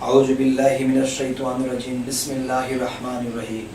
আউযু বিল্লাহি মিনাশ শাইতানির রাজিম বিসমিল্লাহির রহমানির রহিম।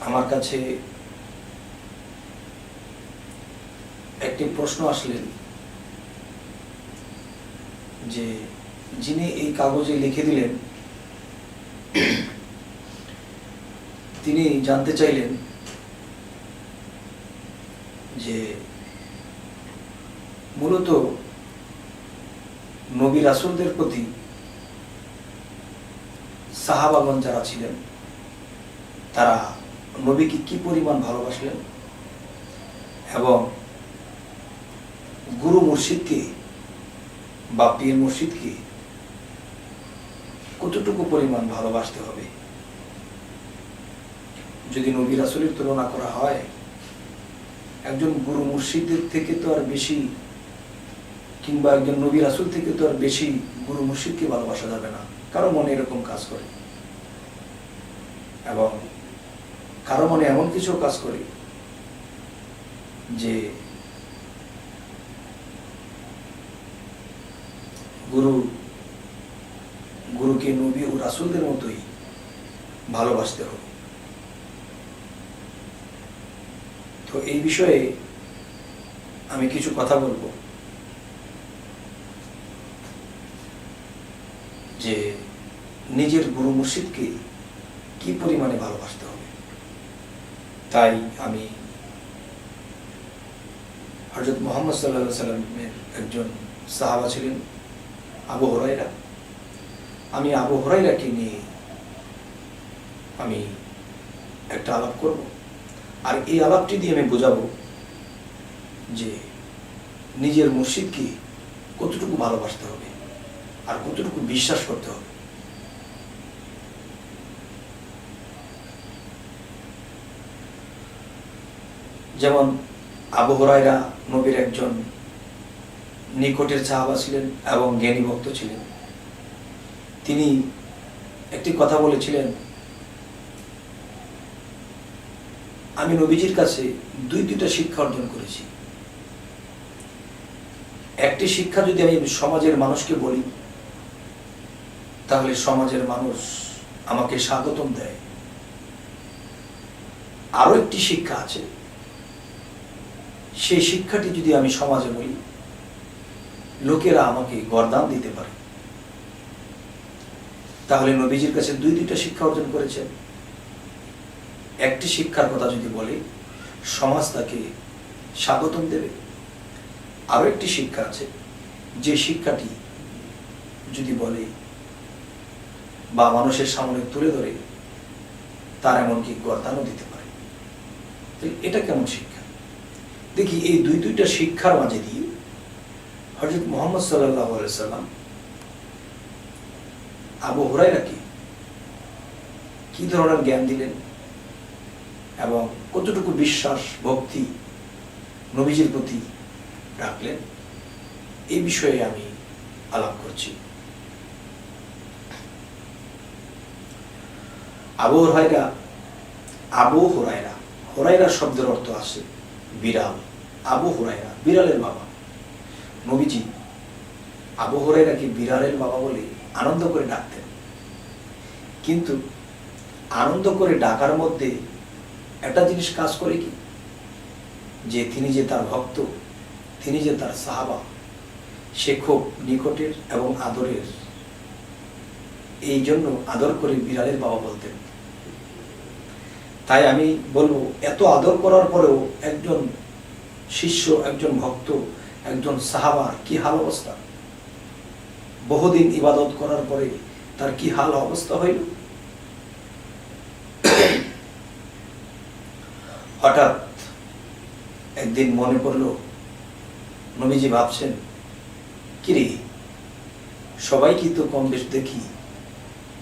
আমার কাছে একটি প্রশ্ন আসলেন যে যিনি এই কাগজে লিখে দিলেন তিনি জানতে চাইলেন যে মূলত নবী রাসূলদের প্রতি সাহাবাগণ যারা ছিলেন তারা নবীকে কি পরিমাণ ভালোবাসলেন এবং গুরু মুর্শিদকে বা পীর মুর্শিদকে কতটুকু পরিমাণ ভালোবাসতে হবে। যদি নবী রাসূলের তুলনা করা হয়, একজন গুরু মুর্শিদের থেকে তো আর বেশি, কিংবা একজন নবী রাসূল থেকে তো আর বেশি গুরু মুর্শিদকে ভালোবাসা যাবে না। কারো মনে এরকম কাজ করে এবং কারো মনে এমন কিছু কাজ করে যে গুরুকে নবী ও রাসূলদের মতোই ভালোবাসতে হবে। তো এই বিষয়ে আমি কিছু কথা বলবো যে নিজের গুরু মুর্শিদকে কি পরিমাণে ভালোবাসতে হবে। তাই আমি হযরত মুহাম্মদ সাল্লাল্লাহু আলাইহি ওয়াসাল্লামের একজন সাহাবা ছিলেন আবু হুরায়রা। আমি আবু হুরায়রাকে নিয়ে আমি একটা আলাপ করব, আর এই আলাপটি দিয়ে আমি বোঝাবো যে নিজের মুর্শিদকে কতটুকু ভালোবাসতে হবে আর কতটুকু বিশ্বাস করতে হবে। যেমন আবু হুরায়রা নবীর একজন নিকটের সাহাবা ছিলেন এবং জ্ঞানী ভক্ত ছিলেন। তিনি একটি কথা বলেছিলেন, আমি নবীজির কাছে দুইটা শিক্ষা অর্জন করেছি। একটি শিক্ষা যদি আমি সমাজের মানুষকে বলি তাহলে সমাজের মানুষ আমাকে স্বাগতম দেয়। আরো একটি শিক্ষা আছে, সেই শিক্ষাটি যদি আমি সমাজে বলি লোকেরা আমাকে গর্দান দিতে পারে। তাহলে নবীজির কাছে দুইটা শিক্ষা অর্জন করেছেন। একটি শিক্ষার কথা যদি বলে সমাজ তাকে স্বাগতম দেবে। আরো একটি শিক্ষা আছে, যে শিক্ষাটি যদি বলে বা মানুষের সামনে তুলে ধরে তার এমনকি গর্দানও দিতে পারে। এটা কেমন শিক্ষা? দেখি এই দুইটা শিক্ষার মাঝে দিয়ে হযরত মুহাম্মদ সাল্লাল্লাহু আলাইহি ওয়াসাল্লাম আবু হুরায়রাকে কি ধরনের জ্ঞান দিলেন এবং কতটুকু বিশ্বাস ভক্তি নবীজির প্রতি রাখলেন, এই বিষয়ে আমি আলাপ করছি। আবু হুরায়রা হুরায়রা শব্দের অর্থ আছে বিড়াল। আবু হুরায়রা বিড়ালের বাবা। নবীজি আবু হুরায়রাকে বিড়ালের বাবা বলে আনন্দ করে ডাকতেন। কিন্তু আনন্দ করে ডাকার মধ্যে একটা জিনিস কাজ করে কি, যে তিনি যে তার ভক্ত, তিনি যে তার সাহাবা, সে খুব নিকটের এবং আদরের। এই জন্য আদর করে বিড়ালের বাবা বলতেন। তাই আমি বলবো, এত আদর করার পরেও একজন শিষ্য, একজন ভক্ত, একজন সাহাবার কি হাল অবস্থা। বহুদিন ইবাদত করার পরে তার কি হাল অবস্থা হইল। হঠাৎ একদিন মনে পড়লো, নবীজি ভাবছেন, কিরে সবাইকে তো কম বেশ দেখি,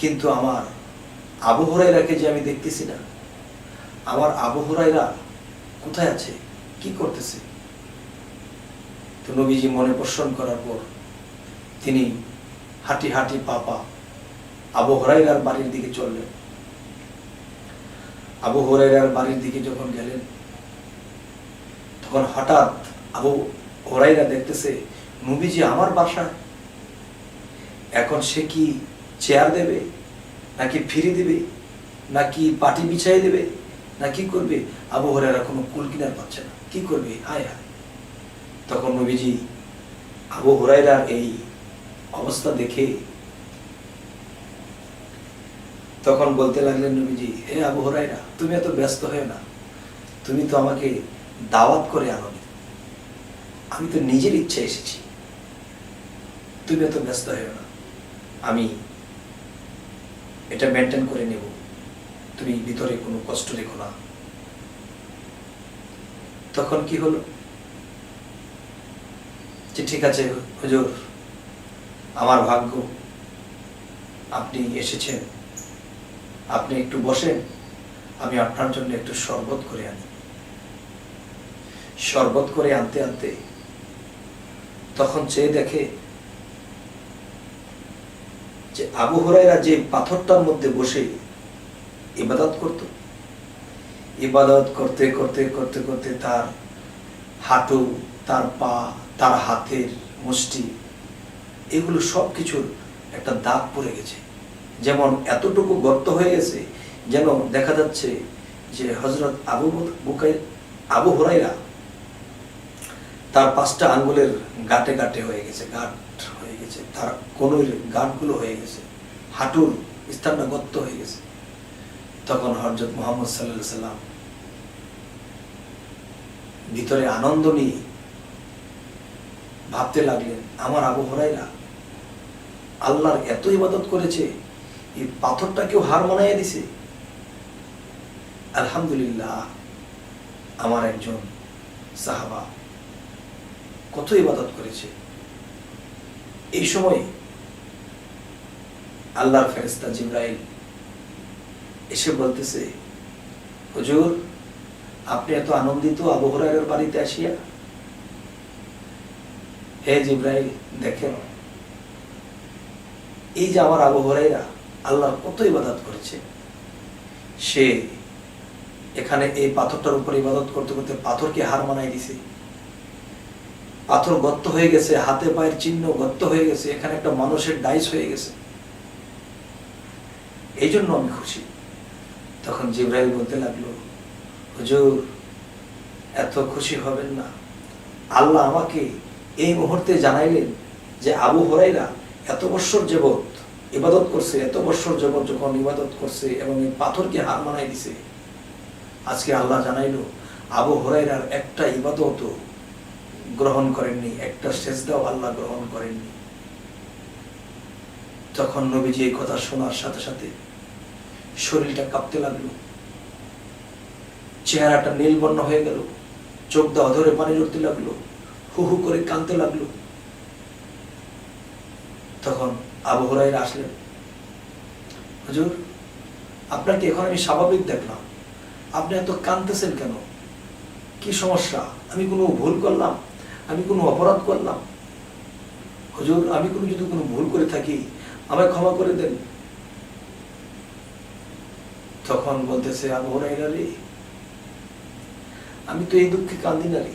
কিন্তু আমার আবু হুরায়রাকে যে আমি দেখতেছি না। আমার আবু হুরায়রা কোথায় আছে, কি করতেছে? তো নবীজি মনে পোষণ করার পর তিনি হাঁটি হাঁটি পা আবু হুরায়রার বাড়ির দিকে চললেন। আবু হুরায়রার বাড়ির দিকে যখন গেলেন তখন হঠাৎ আবু হুরায়রা দেখতেছে নবীজি আমার বাসায় এখন সে কি চেয়ার দেবে, নাকি ফিরি দেবে, নাকি পাটি বিছাই দেবে, না কি করবে? আবু হুরায়রা কোনো কুল কিনার পাচ্ছে না, কি করবে? হায় হায়। তখন নবীজি আবু হুরায়রার এই অবস্থা দেখে তখন বলতে লাগলেন নবীজি, হে আবু হুরায়রা, তুমি এত ব্যস্ত হয়ে না, তুমি তো আমাকে দাওয়াত করে আনোনি, আমি তো নিজের ইচ্ছা এসেছি, তুমি এত ব্যস্ত হয়ে না, আমি এটা মেনটেন করে নেব, তুমি ভিতরে কোনো কষ্ট রেখো না। তখন কি হলো যে ঠিক আছে হুজুর, আমার ভাগ্য, আপনি এসেছেন, আপনি একটু বসেন, আমি আপনার জন্য একটু শরবত করে আনি। শরবত করে আনতে আনতে তখন চেয়ে দেখে যে আবু হুরায়রা যে পাথরটার মধ্যে বসে ইবাদত করত, ইবাদত করতে করতে করতে করতে তার হাঁটু, তার পা, তার হাতের মুষ্টি, এগুলো সব কিছুর একটা দাগ পড়ে গেছে, যেমন এতটুকু গর্ত হয়ে গেছে, যেন দেখা যাচ্ছে যে হযরত আবু হুরায়রা তার 5টা আঙ্গুলের গাঁটে গাঁটে হয়ে গেছে, গাঁট হয়ে গেছে, তার কোনোর গাঁটগুলো হয়ে গেছে, হাঁটুর স্থানটা গর্ত হয়ে গেছে। তখন হযরত মুহাম্মদ সাল্লাল্লাহু আলাইহি সাল্লাম ভিতরে আনন্দ নিয়ে ভাবতে লাগলেন, আমার আবু হুরায়রা আল্লাহর এত ইবাদত করেছে, এই পাথরটাকেও হার মানাইয়া দিছে। আলহামদুলিল্লাহ, আমার একজন সাহাবা কত ইবাদত করেছে। এই সময় আল্লাহর ফেরেশতা জিবরাইল এসে বলতেছে, হুজুর, আপনি এত আনন্দিত আবু হুরায়রার বাড়িতে আসিয়া? হে জিবরাইল, দেখেন এই যে আমার আবু হুরায়রা আল্লাহর কত ইবাদত করেছে, সে এখানে এই পাথরটার উপর ইবাদত করতে করতে পাথরকে হার মানাই দিছে, পাথর গর্ত হয়ে গেছে, হাতে পায়ের চিহ্ন গর্ত হয়ে গেছে, এখানে একটা মানুষের ডাইস হয়ে গেছে, এই জন্য আমি খুশি। তখন জিবরাইল বলতে লাগলো, হুজুর, এত খুশি হবেন না, আল্লাহ আমাকে এই মুহূর্তে জানাইলেন যে আবু হুরায়রা এত বছর যাবত ইবাদত করছে, এত বছর যাবত যখন ইবাদত করছে এবং এই পাথরকে হার মানাই দিছে, আজকে আল্লাহ জানাইলো আবু হুরায়রার একটা ইবাদত গ্রহণ করেননি, একটা সেজদাও আল্লাহ গ্রহণ করেননি। তখন নবীজি এই কথা শোনার সাথে সাথে শরীরটা কাঁপতে লাগলো, চেহারাটা নীলবর্ণ হয়ে গেল, চোখ দিয়ে অধরে পানি উঠতে লাগলো, হু হু করে কাঁদতে লাগলো। তখন আবু হুরায়রা আসলেন, হুজুর, আপনাকে এখন আমি স্বাভাবিক দেখলাম, আপনি এত কাঁদতেছেন কেন? কি সমস্যা? আমি কোনো ভুল করলাম? আমি কোনো অপরাধ করলাম? হুজুর, আমি যদি কোনো ভুল করে থাকি আমায় ক্ষমা করে দেন। তখন বলতেছে, আবু হুরায়রা রে, আমি তো এই দুঃখে কান্দি না রে,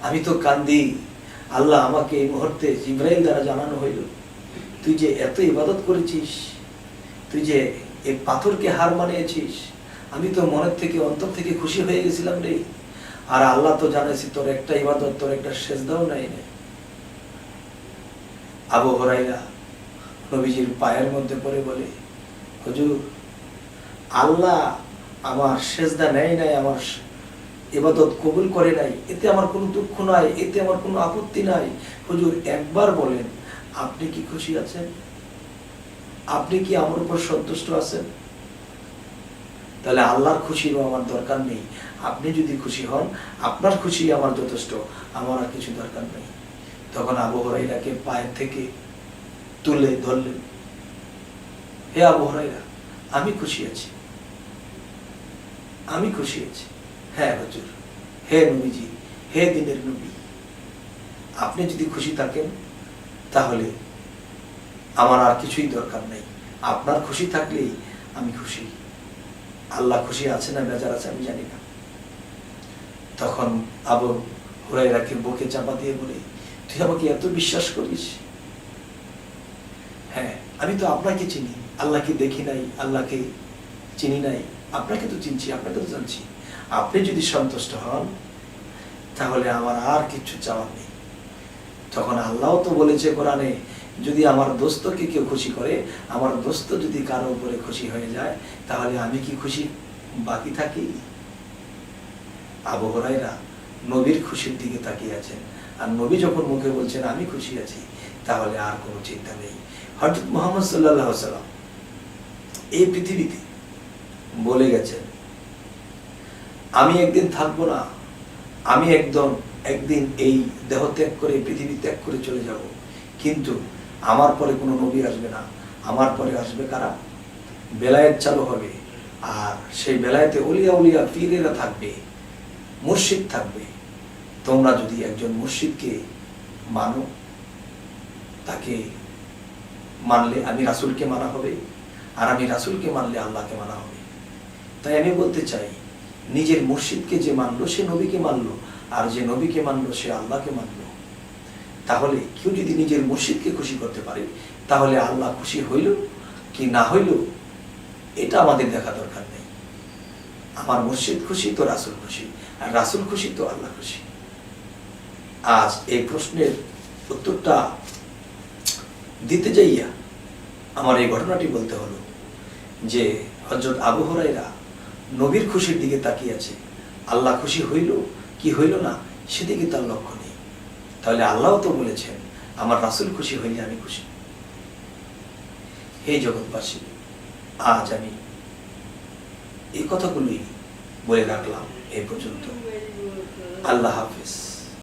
আমি তো কান্দি, আল্লাহ আমাকে এই মুহূর্তে জিবরাইল দ্বারা জানানো হইল, তুই যে এত ইবাদত করেছিস, তুই যে এই পাথরকে হার মানিয়েছিস, আমি তো মনের থেকে অন্তর থেকে খুশি হয়ে গেছিলাম রে। আর আল্লাহ তো জানাইছি তোর একটা ইবাদত, তোর একটা সেজদাও নাই। আবু হুরায়রা নবীজির পায়ের মধ্যে পড়ে বলে, হুজুর, আল্লাহ আমার সেজদা নেয় নাই, আমার ইবাদত কবুল করে নাই, এতে আমার কোনো দুঃখ নাই, এতে আমার কোনো আপত্তি নাই। হুজুর, একবার বলেন, আপনি কি খুশি আছেন? আপনি কি আমার উপর সন্তুষ্ট আছেন? তাহলে আল্লাহর খুশিরও আমার দরকার নেই, আপনি যদি খুশি হন, আপনার খুশি আমার যথেষ্ট, আমার আর কিছু দরকার নেই। তখন আবু হুরায়রাকে পায়ের থেকে তুলে ধরলেন, হে আবু হুরায়রা, আমি খুশি আছি, আমি খুশি আছি। হ্যাঁ হুজুর, হে নবীজি, হে দিনের নবী, আপনি যদি খুশি থাকেন তাহলে আমার আর কিছুই দরকার নেই, আপনার খুশি থাকলেই আমি খুশি। আল্লাহ খুশি আছে না বেজার আছে আমি জানি না। তখন আবু হুরায়রাকে বুকে চাপা দিয়ে বলে, তুই আমাকে এত বিশ্বাস করিস, আমি তো আপনাকে চিনি, আল্লাহকে দেখি নাই, আল্লাহকে চিনি নাই, আপনাকে তো চিনছি, আপনাকে তো জানছি। আপনি যদি সন্তুষ্ট হন তাহলে আমার আর কিছু চাওয়ার নেই। তখন আল্লাহ তো বলেছে কোরআনে, যদি আমার দোস্তকে কেউ খুশি করে, আমার দোস্ত যদি কারো উপরে খুশি হয়ে যায়, তাহলে আমি কি খুশি বাকি থাকি? আবু হুরায়রা নবীর খুশির দিকে তাকিয়ে আছেন, আর নবী যখন মুখে বলছেন আমি খুশি আছি, তাহলে আর কোনো চিন্তা নেই। হযরত মুহাম্মদ সাল্লাল্লাহু আলাইহি ওয়াসাল্লাম এই পৃথিবীতে বলে গেছেন, আমি একদিন থাকবো না, আমি একদিন এই দেহ ত্যাগ করে, পৃথিবী ত্যাগ করে চলে যাব, কিন্তু আমার পরে কোনো নবী আসবে না। আমার পরে আসবে কারা? বেলায়েত চালু হবে, আর সেই বেলায়েতে ওলিয়া উলিয়া পীরেরা থাকবে, মুর্শিদ থাকবে। তোমরা যদি একজন মুর্শিদকে মানো, তাকে মানলে আমি রাসূলকে মানা হবে, আর আমি রাসূলকে মানলে আল্লাহকে মানা হবে। তাই আমি বলতে চাই, নিজের মুর্শিদকে যে মানলো সে নবীকে মানলো, আর যে নবীকে মানলো সে আল্লাহকে মানলো। তাহলে কেউ যদি নিজের মুর্শিদকে খুশি করতে পারে, তাহলে আল্লাহ খুশি হইল কি না হইল এটা আমাদের দেখা দরকার নেই। আমার মুর্শিদ খুশি তো রাসূল খুশি, আর রাসূল খুশি তো আল্লাহ খুশি। আজ এই প্রশ্নের উত্তরটা দিতে যাইয়া আমার এই ঘটনাটি বলতে হলো যে হযরত আবু হুরায়রা নবীর খুশির দিকে তাকিয়ে আছে। আল্লাহ খুশি হইল কি হইল না সেদিকে তার লক্ষ্য নেই। তাহলে আল্লাহ তো বলেছেন আমার রাসূল খুশি হইলে আমি খুশি। হে জগৎবাসী, আজ আমি এই কথাগুলোই বলে রাখলাম। এই পর্যন্ত। আল্লাহ হাফেজ।